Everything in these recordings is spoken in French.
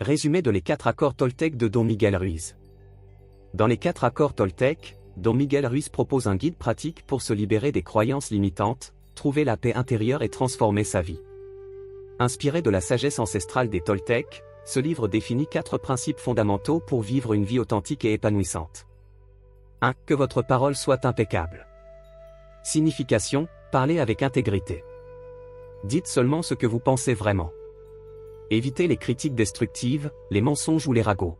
Résumé de les 4 accords Toltec de Don Miguel Ruiz. Dans les 4 accords Toltec, Don Miguel Ruiz propose un guide pratique pour se libérer des croyances limitantes, trouver la paix intérieure et transformer sa vie. Inspiré de la sagesse ancestrale des Toltecs, ce livre définit 4 principes fondamentaux pour vivre une vie authentique et épanouissante. 1. Que votre parole soit impeccable. Signification, parlez avec intégrité. Dites seulement ce que vous pensez vraiment. Évitez les critiques destructives, les mensonges ou les ragots.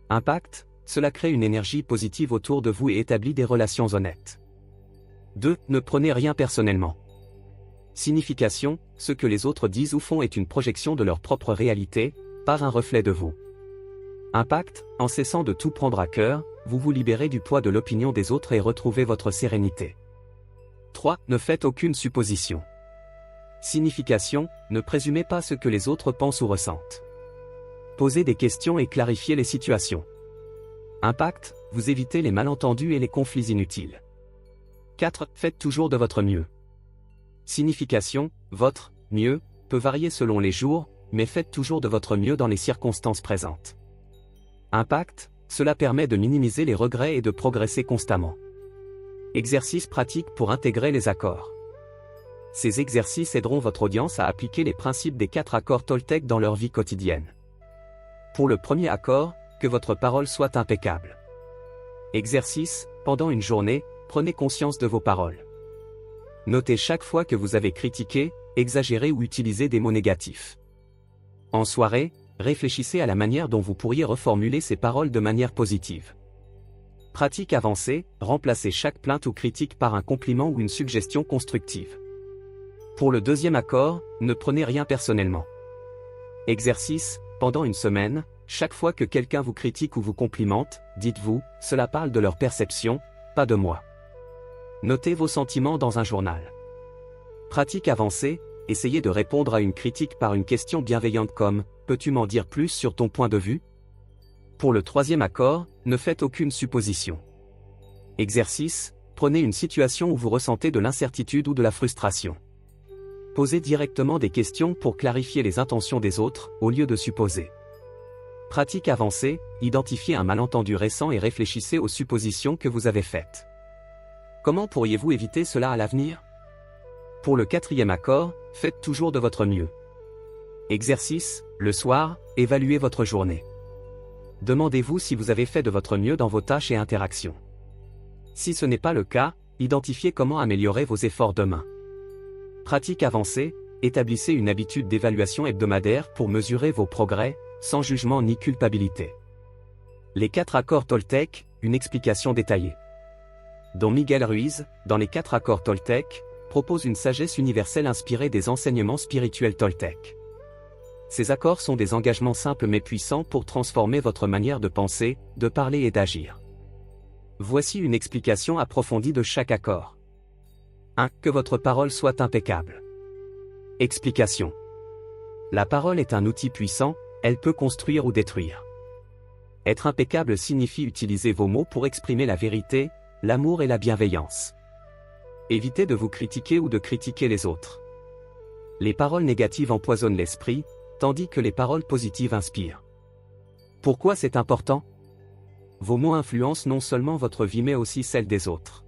Impact, cela crée une énergie positive autour de vous et établit des relations honnêtes. 2. Ne prenez rien personnellement. Signification, ce que les autres disent ou font est une projection de leur propre réalité, pas un reflet de vous. Impact, en cessant de tout prendre à cœur, vous vous libérez du poids de l'opinion des autres et retrouvez votre sérénité. 3. Ne faites aucune supposition. Signification, ne présumez pas ce que les autres pensent ou ressentent. Posez des questions et clarifiez les situations. Impact, vous évitez les malentendus et les conflits inutiles. 4. Faites toujours de votre mieux. Signification, votre mieux peut varier selon les jours, mais faites toujours de votre mieux dans les circonstances présentes. Impact, cela permet de minimiser les regrets et de progresser constamment. Exercice pratique pour intégrer les accords. Ces exercices aideront votre audience à appliquer les principes des 4 accords Toltec dans leur vie quotidienne. Pour le premier accord, que votre parole soit impeccable. Exercice, pendant une journée, prenez conscience de vos paroles. Notez chaque fois que vous avez critiqué, exagéré ou utilisé des mots négatifs. En soirée, réfléchissez à la manière dont vous pourriez reformuler ces paroles de manière positive. Pratique avancée, remplacez chaque plainte ou critique par un compliment ou une suggestion constructive. Pour le deuxième accord, ne prenez rien personnellement. Exercice, pendant une semaine, chaque fois que quelqu'un vous critique ou vous complimente, dites-vous, cela parle de leur perception, pas de moi. Notez vos sentiments dans un journal. Pratique avancée, essayez de répondre à une critique par une question bienveillante comme « Peux-tu m'en dire plus sur ton point de vue ?» Pour le troisième accord, ne faites aucune supposition. Exercice, prenez une situation où vous ressentez de l'incertitude ou de la frustration. Posez directement des questions pour clarifier les intentions des autres, au lieu de supposer. Pratique avancée, identifiez un malentendu récent et réfléchissez aux suppositions que vous avez faites. Comment pourriez-vous éviter cela à l'avenir? Pour le quatrième accord, faites toujours de votre mieux. Exercice, le soir, évaluez votre journée. Demandez-vous si vous avez fait de votre mieux dans vos tâches et interactions. Si ce n'est pas le cas, identifiez comment améliorer vos efforts demain. Pratique avancée, établissez une habitude d'évaluation hebdomadaire pour mesurer vos progrès, sans jugement ni culpabilité. Les 4 accords Toltec, une explication détaillée. Don Miguel Ruiz, dans les 4 accords Toltec, propose une sagesse universelle inspirée des enseignements spirituels Toltec. Ces accords sont des engagements simples mais puissants pour transformer votre manière de penser, de parler et d'agir. Voici une explication approfondie de chaque accord. 1. Que votre parole soit impeccable. Explication. La parole est un outil puissant, elle peut construire ou détruire. Être impeccable signifie utiliser vos mots pour exprimer la vérité, l'amour et la bienveillance. Évitez de vous critiquer ou de critiquer les autres. Les paroles négatives empoisonnent l'esprit, tandis que les paroles positives inspirent. Pourquoi c'est important? Vos mots influencent non seulement votre vie mais aussi celle des autres.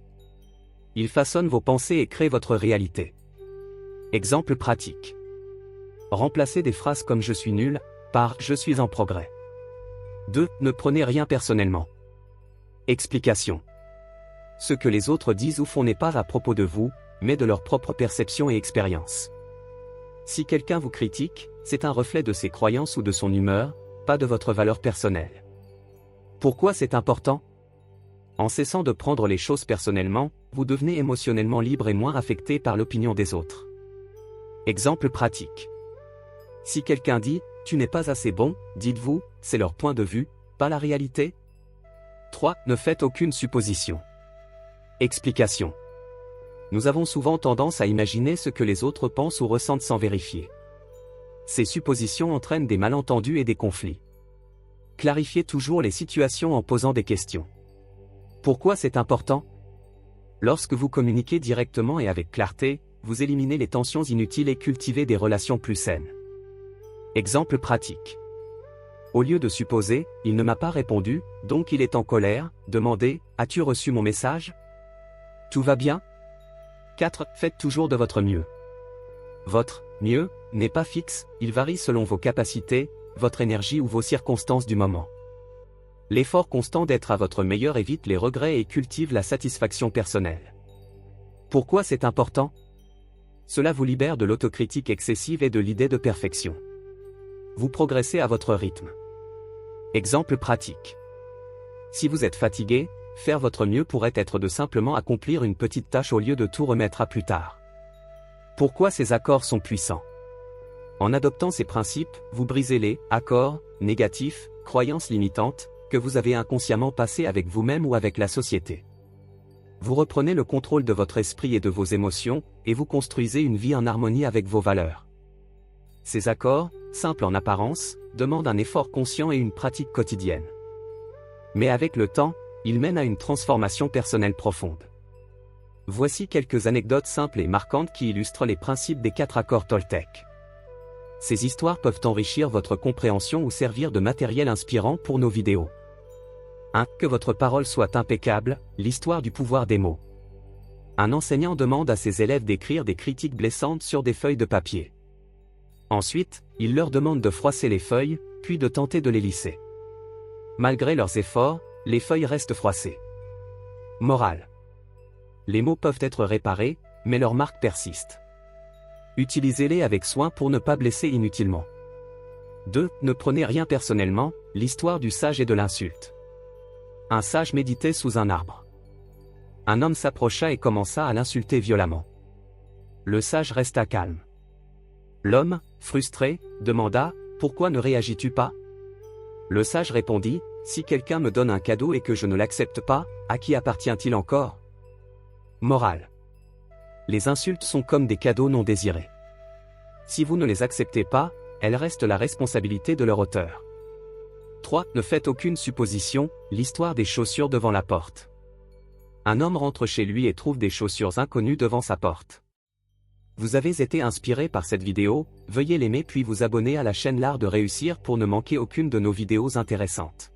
Ils façonnent vos pensées et créent votre réalité. Exemple pratique. Remplacez des phrases comme « je suis nul » par « je suis en progrès ». 2. Ne prenez rien personnellement. Explication. Ce que les autres disent ou font n'est pas à propos de vous, mais de leur propre perception et expérience. Si quelqu'un vous critique, c'est un reflet de ses croyances ou de son humeur, pas de votre valeur personnelle. Pourquoi c'est important? En cessant de prendre les choses personnellement, vous devenez émotionnellement libre et moins affecté par l'opinion des autres. Exemple pratique. Si quelqu'un dit « tu n'es pas assez bon », dites-vous « c'est leur point de vue, pas la réalité ». 3. Ne faites aucune supposition. Explication. Nous avons souvent tendance à imaginer ce que les autres pensent ou ressentent sans vérifier. Ces suppositions entraînent des malentendus et des conflits. Clarifiez toujours les situations en posant des questions. Pourquoi c'est important? Lorsque vous communiquez directement et avec clarté, vous éliminez les tensions inutiles et cultivez des relations plus saines. Exemple pratique. Au lieu de supposer, il ne m'a pas répondu, donc il est en colère, demandez, as-tu reçu mon message? Tout va bien? 4. Faites toujours de votre mieux. Votre mieux n'est pas fixe, il varie selon vos capacités, votre énergie ou vos circonstances du moment. L'effort constant d'être à votre meilleur évite les regrets et cultive la satisfaction personnelle. Pourquoi c'est important? Cela vous libère de l'autocritique excessive et de l'idée de perfection. Vous progressez à votre rythme. Exemple pratique. Si vous êtes fatigué, faire votre mieux pourrait être de simplement accomplir une petite tâche au lieu de tout remettre à plus tard. Pourquoi ces accords sont puissants? En adoptant ces principes, vous brisez les accords négatifs, croyances limitantes, que vous avez inconsciemment passés avec vous-même ou avec la société. Vous reprenez le contrôle de votre esprit et de vos émotions, et vous construisez une vie en harmonie avec vos valeurs. Ces accords, simples en apparence, demandent un effort conscient et une pratique quotidienne. Mais avec le temps, ils mènent à une transformation personnelle profonde. Voici quelques anecdotes simples et marquantes qui illustrent les principes des 4 accords Toltec. Ces histoires peuvent enrichir votre compréhension ou servir de matériel inspirant pour nos vidéos. 1. Que votre parole soit impeccable, l'histoire du pouvoir des mots. Un enseignant demande à ses élèves d'écrire des critiques blessantes sur des feuilles de papier. Ensuite, il leur demande de froisser les feuilles, puis de tenter de les lisser. Malgré leurs efforts, les feuilles restent froissées. Morale. Les mots peuvent être réparés, mais leur marque persiste. Utilisez-les avec soin pour ne pas blesser inutilement. 2. Ne prenez rien personnellement, l'histoire du sage et de l'insulte. Un sage méditait sous un arbre. Un homme s'approcha et commença à l'insulter violemment. Le sage resta calme. L'homme, frustré, demanda « Pourquoi ne réagis-tu pas ?» Le sage répondit « Si quelqu'un me donne un cadeau et que je ne l'accepte pas, à qui appartient-il encore ?» Morale. Les insultes sont comme des cadeaux non désirés. Si vous ne les acceptez pas, elles restent la responsabilité de leur auteur. 3. Ne faites aucune supposition, l'histoire des chaussures devant la porte. Un homme rentre chez lui et trouve des chaussures inconnues devant sa porte. Vous avez été inspiré par cette vidéo, veuillez l'aimer puis vous abonner à la chaîne L'Art de Réussir pour ne manquer aucune de nos vidéos intéressantes.